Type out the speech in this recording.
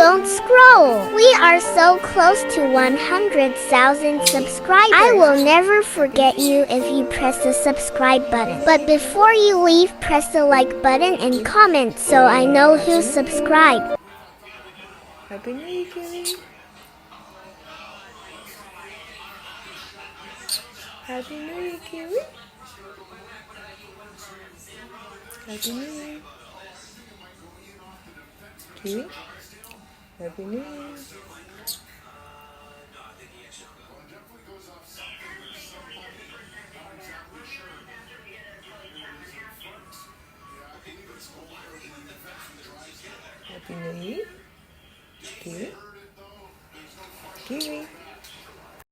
don't scroll. We are so close to 100,000 subscribers. I will never forget you if you press the subscribe button. But before you leave, press the like button and comment so I know who subscribed. Happy New Year, Kiwi. Happy New Year, Kiwi. Happy New Year. Kiwi. Happy New Year. Happy New Year. Kiwi. Kiwi.